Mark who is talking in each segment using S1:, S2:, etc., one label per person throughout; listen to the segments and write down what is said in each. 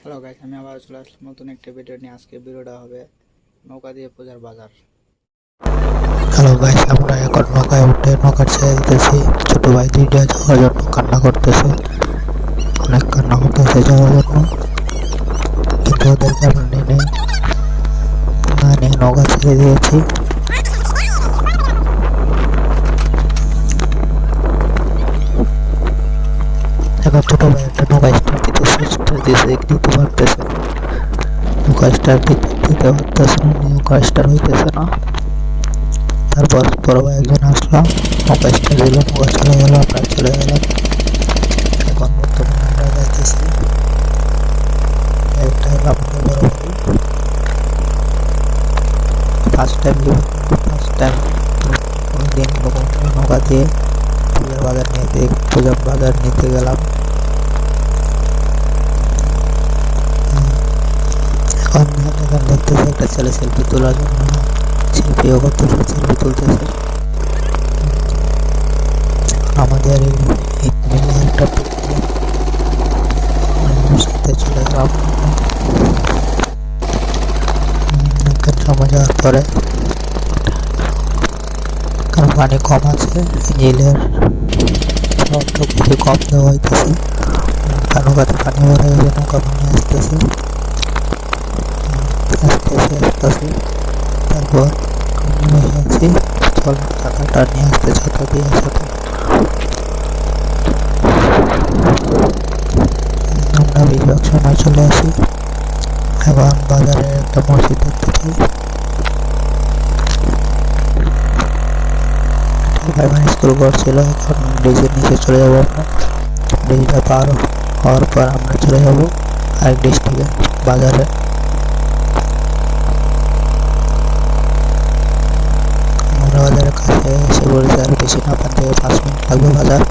S1: Hello guys, আমি আবার চলে আসলাম নতুন একটা ভিডিও নিয়ে। আজকে ভিডিওটা হবে নৌকা দিয়ে পূজার বাজার।
S2: হ্যালো গাইস, আমরা এখন নৌকায় উঠে নৌকার ছেড়ে দিতেছি। ছোট ভাই দুইটা যাওয়ার জন্য কান্না করতেছে, অনেক কান্না করতেছে যাওয়ার জন্য, কিন্তু ওদেরকে আমরা নিয়ে নৌকা ছেড়ে দিয়েছি। এখন ছোট ভাই একটা নৌকা স্টার্ট দিতে পারতেছে, নৌকা স্টার্ট দিতে পারতেছে না, নৌকা স্টার্ট হইতেছে না। তারপর বড় ভাই একজন আসলো, নৌকা স্টার্ট দিল, নৌকা চলে গেল, আমরা চলে গেলাম। এখন বর্তমানে আমরা যাইতেছি, এটা হলো আমাদের বড় ভাই। ফার্স্ট টাইম ওই দিন নৌকা দিয়ে পূজার বাজার নিতে গেলাম। এখন দেখতেছি একটা ছেলে সেলফি তোলার জন্য সেলফিও করতেছে, সেলফি তুলতেছে। আমাদের একটা সাথে চলে গেলাম। সময় যাওয়ার পরে কারণ পানি কম আছে, ইঞ্জিনের সাউন্ডটা খুবই কম দেওয়া হইতেছে। নৌকাতে পানি ভরা গেছে, নৌকা পানি আসতেছে। তারপর আছি, চল ছাতাটা নিয়ে আসতে, ছাতা দিয়ে ছাতা আমরা বেশিরভাগ সময় চলে আসি। এখন বাজারে একটা মসজিদ দেখতে পাই, প্রাইমারি স্কুল করছিল। এখন ব্রিজের নিচে চলে যাবো আমরা, ব্রিজটা পার হওয়ার পর আমরা চলে যাবো আরেক ডিস্ট্রিক্টে বাজারে। আমরা বাজারের কাছে এসে পড়েছি, আর বেশি না, 5 থেকে 5 মিনিট লাগবে বাজার।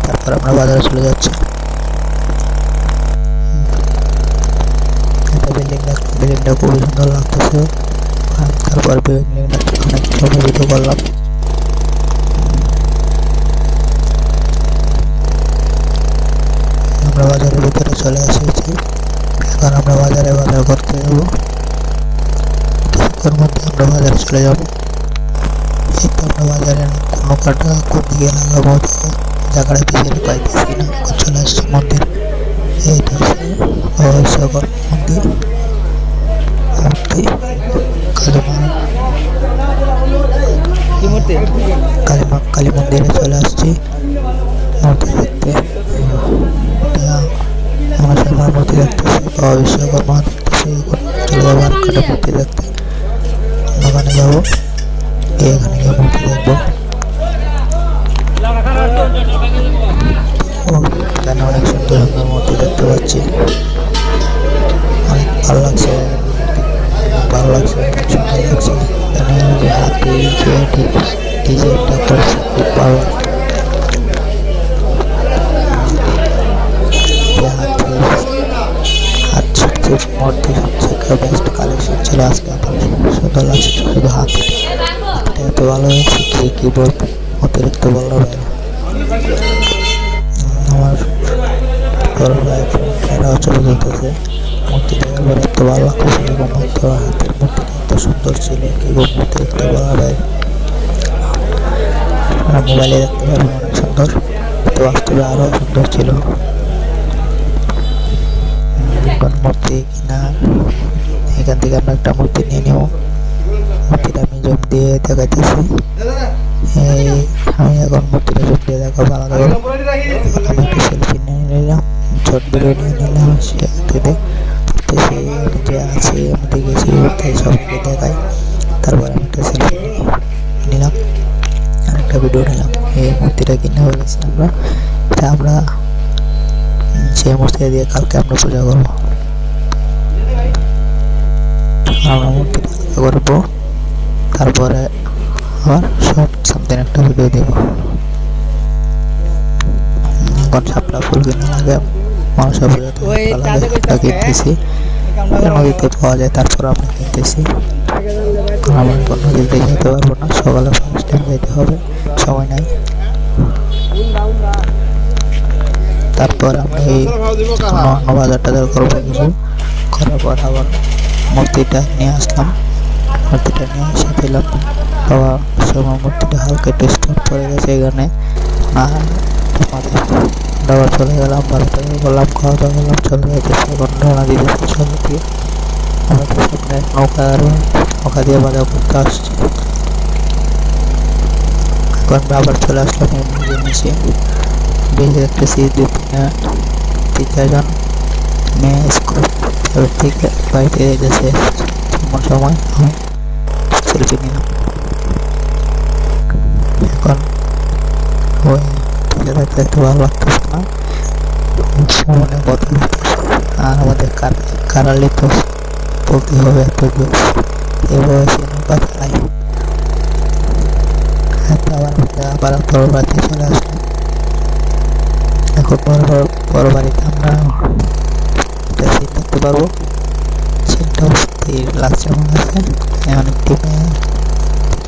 S2: তারপর আমরা বাজারে চলে যাচ্ছি। বিল্ডিংটা খুবই সুন্দর লাগতেছে। তারপর বিল্ডিংটা অনেক ছবি ভিডিও করলাম। আমরা বাজারের ভিতরে চলে এসেছি। এখন আমরা বাজারে বাজার করতে যাবো, কিছুক্ষণের মধ্যে আমরা বাজারে চলে যাবো। এই তো আমরা বাজারে কোনো কাটা কোন দিকে লাগাবো জায়গাটা পিছিয়ে পাইতেছি না। এখন চলে আসছি মন্দির, এইটা হচ্ছে সকল মন্দির, কালী মন্দিরে চলে আসছি মূর্তি দেখতে। আমার সবার মূর্তি দেখতেছি, বাবা বিশ্বকর্মা দেখতেছি। এখন চলে যাবো আর কাটা মূর্তি দেখতে, ওখানে যাবো, এখানে গিয়ে মূর্তি দেখবো। এখানে অনেক সুন্দর সুন্দর মূর্তি দেখতে পাচ্ছি, অনেক ভালো লাগছে, ভালো লাগছে, অনেক সুন্দর লাগছে। এখানে যে হাতি ডিজাইনটা করছে খুব ভালো লাগছে। মূর্তি সবচেয়ে বেস্ট কালেকশন ছিল আজকে, আমার সুন্দর লাগছে। শুধু হাতি এত ভালো লাগছে, কি বলবো, অতিরিক্ত ভালো লাগে। আমার বড় ভাই ফ্রেন্ডরাও ছবি তুলতেছে, মূর্তি দেখার পরে এত ভালো লাগতেছে। এবং হাতের মূর্তিটা এত সুন্দর ছিল, কি বলবো, অতিরিক্ত ভালো লাগে। মোবাইলে দেখতে পারবো অনেক সুন্দর, তো বাস্তবে আরো সুন্দর ছিল। মূর্তি কিনা, এখান থেকে আমরা একটা মূর্তি নিয়ে নেব। মূর্তিটা আমি জুম দিয়ে দেখাইতেছি। আমি এখন মূর্তিটা জুম দিয়ে দেখাবো আলাদা করে। আমি একটা সেলফি নিয়ে নিলাম, ছোট ভিডিও নিয়ে নিলাম, সেখান যে আছে আমি দেখেছি তাই সবাইকে দেখাই। তারপর আমি একটা সেলফি নিলাম আর একটা ভিডিও নিলাম। এই মূর্তিটা কিনে হয়ে গেছে আমরা, তা আমরা সেই মূর্তি দিয়ে কালকে আমরা পূজা করবো। আমরা মূর্তি করবো, তারপরে আবার শর্ট সামথিং একটা ভিডিও দেব। এখন শাপলা ফুল কিনে লাগে, মানুষের পুজোতে কিনতেছি, নদীতে পাওয়া যায়, তারপর আমরা কিনতেছি। আমার নদীতে যেতে পারবো না, সকালে ফার্স্ট টাইম যেতে হবে, সময় নাই। তারপর আমরা এই 9,000 টাকার করবো কিছু করার পর আবার মূর্তিটা নিয়ে আসলাম। মূর্তিটা নিয়ে এসে দিলাম, বাবা সময় মূর্তিটা হালকা একটু স্টপ পড়ে গেছে এখানে। আর আমাদের আবার চলে গেলাম, ভালো করে করলাম, খাওয়া দাওয়া করলাম, চলে যেতেছে। এখন রওনা দিতেছে চলে দিয়ে আমাদের সামনে নৌকা দিয়ে বাজার করতে আসছে। এখন আবার চলে আসলাম এমনি নিচে, বেশি দেখতেছি 2-3-4 মেয়ে স্কুল থেকে বাড়িতে যেতেছে। এমন সময় আমি সেলফি নিলাম। এখন ওই দেখতে ভালো লাগতেছে না, সামনে কত আর আমাদের কারালি তো বলতে হবে এত জোর এভাবে সে নৌকা চালাই। আবার বড় বাড়িতে চলে আসলাম। এখন বড় বাড়িতে আমরা একটা সিন দেখতে পারবো। সিনটা স্থির লাগছে আমার কাছে। অনেকটি মেয়ে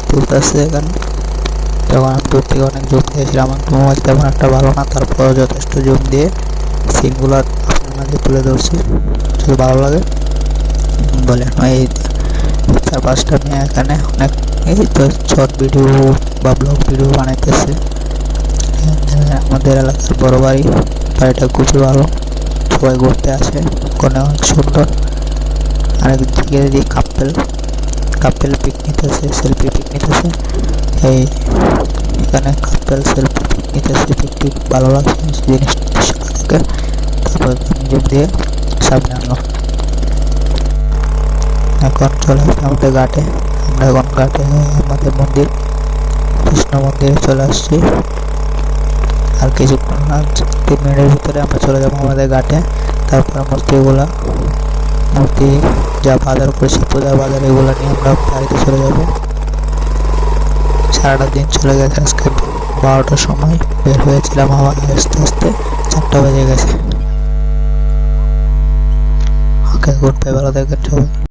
S2: তুলতেছে এখানে। যখন আমি দূর থেকে অনেক জুম দিয়েছিলাম, আমার মোবাইল তেমন একটা ভালো না, তারপর যথেষ্ট জুম দিয়ে সিনগুলো আপনার মাঝে তুলে ধরছি। যদি ভালো লাগে বলেন। এই 4-5টা মেয়ে এখানে অনেক এই তো শর্ট ভিডিও বা ব্লগ ভিডিও বানাইতেছে। আমাদের এলাকার বড় বাড়িটা খুবই ভালো, সবাই ঘুরতে আসে, কোনে অনেক সুন্দর। আরেকদিকে যদি কাপেল পিক নিতেছে, সেলফি পিক নিতেছে। এই এখানে কাপেল সেলফি পিক নিতেছে, পিকটি ভালো লাগছে জিনিসটা। তারপর জুম দিয়ে সামনে আনলো। এখন চলে আসলাম আমাদের ঘাটে। আমরা এখন ঘাটে আমাদের মন্দির, কৃষ্ণ মন্দিরে চলে আসছি। আর কিছুক্ষণ 3 মিনিটের ভিতরে আমরা চলে যাবো আমাদের ঘাটে। তারপর মূর্তি যা বাজার করেছি, পূজার বাজার, এগুলো নিয়ে আমরা বাড়িতে চলে যাবো। সারাটা দিন চলে গেছে। আজকে 12টার সময় বের হয়েছিলাম, আবার আস্তে আস্তে 4টা বেজে গেছে। ওকে, গুড বাই, ভালো থাকবেন সবাই।